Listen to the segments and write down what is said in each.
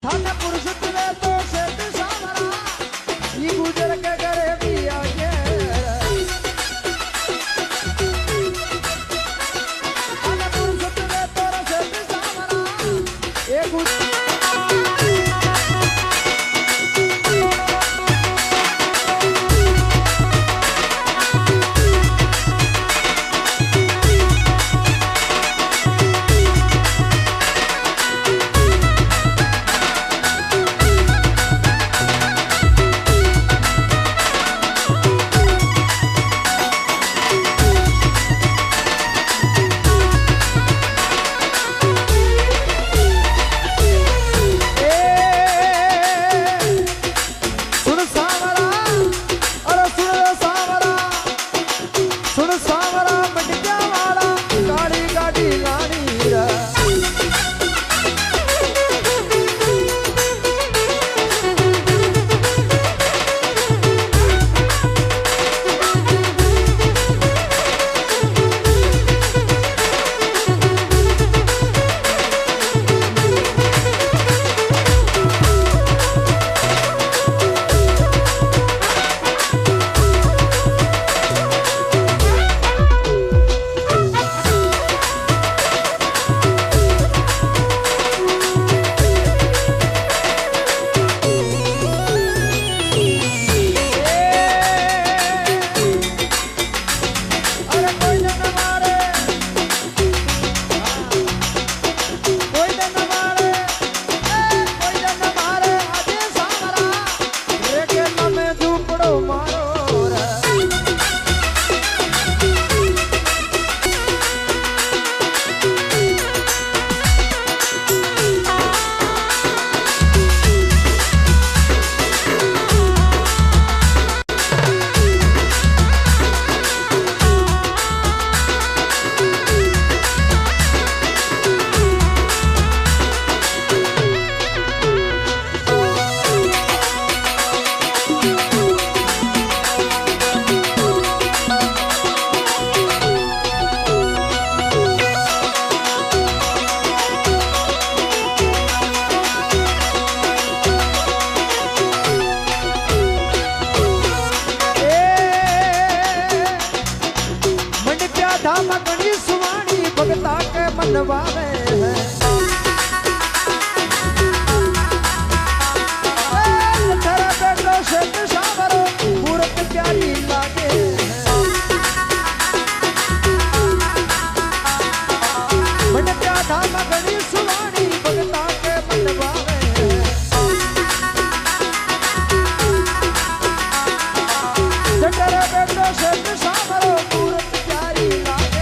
थाने पुरुष तुले तो सेठ सावरा ये गुजर के करे भी आगे थाने पुरुष तुले तो सेठ सावरा ये गुजर मनवावे है तेरा बेटो सेठ सावरो मूरत प्यारी लागे मन प्यादा मगनी सुवानी भगता के मनवावे तेरा बेटो सेठ सावरो मूरत प्यारी लागे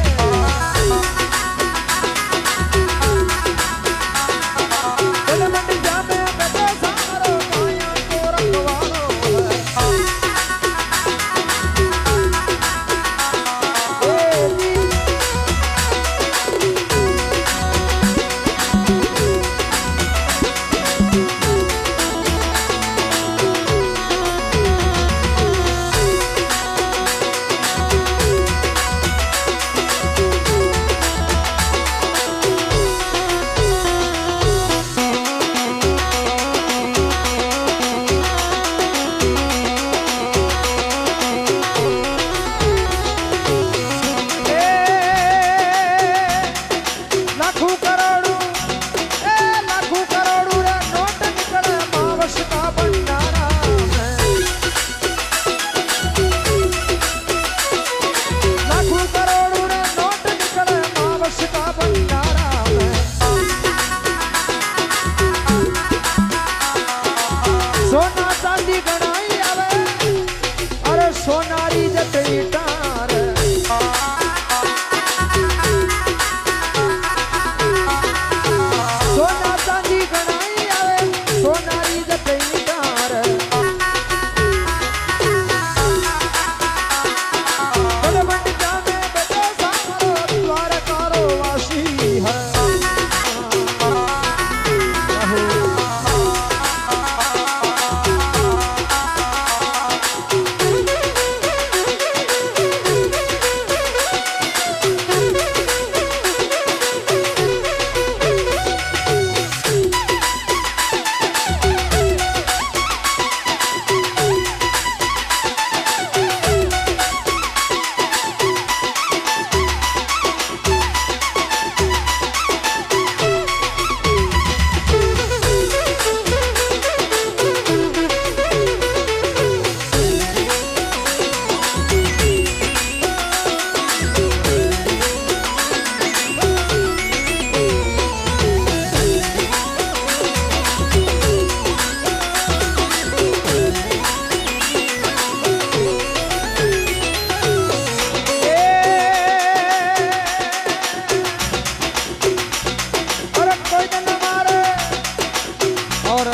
और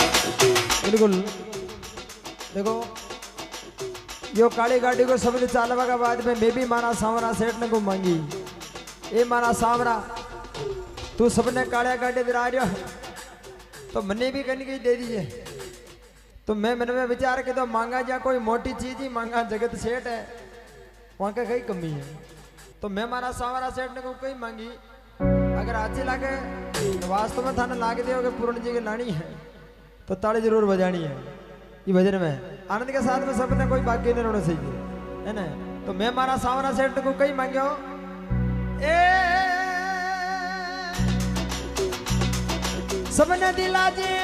बिल्कुल देखो यो काली गाड़ी को शब्द चालवा के बाद में मैं भी माना सावरा सेठ ने को मांगी ए माना सावरा तू सबने कालिया गाड़ी दिला रहा तो मने भी कहीं कहीं दे दीजिए। तो मैं मन में विचार के तो मांगा जा कोई मोटी चीज ही मांगा, जगत सेठ है वहां का कई कमी है। तो मैं माना सावरा सेठ ने को कई मांगी, अगर अच्छी लागे वास्तव में थाने लागे दे पूर्ण जी की लानी है तो ताली जरूर बजानी है। ये भजन में आनंद के साथ में सबने कोई बाकी नहीं रहना चाहिए है ना। तो मैं माना सावरा सेठ को कई मांगो ए सबने दिला जे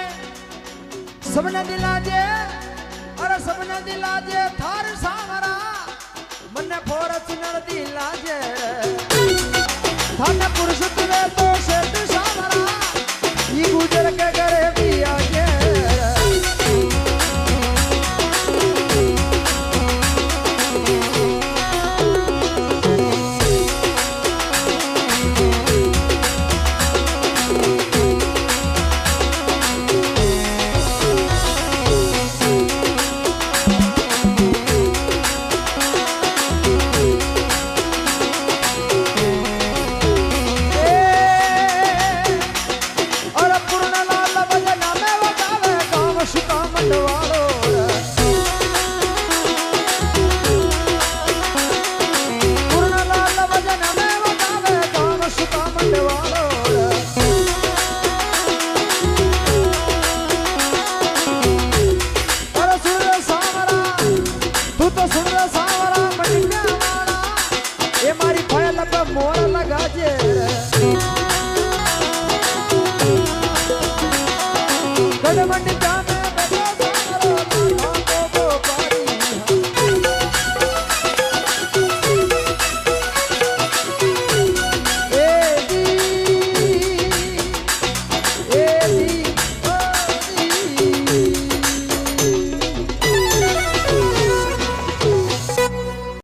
अरे सबने दिला जे थार सावरा मन्ने फोरच नर दिला जे थाने पुरुष तुले तो सेठ सावरा ये गुजर के करे बिया जे मोर लगा जे गड़मंड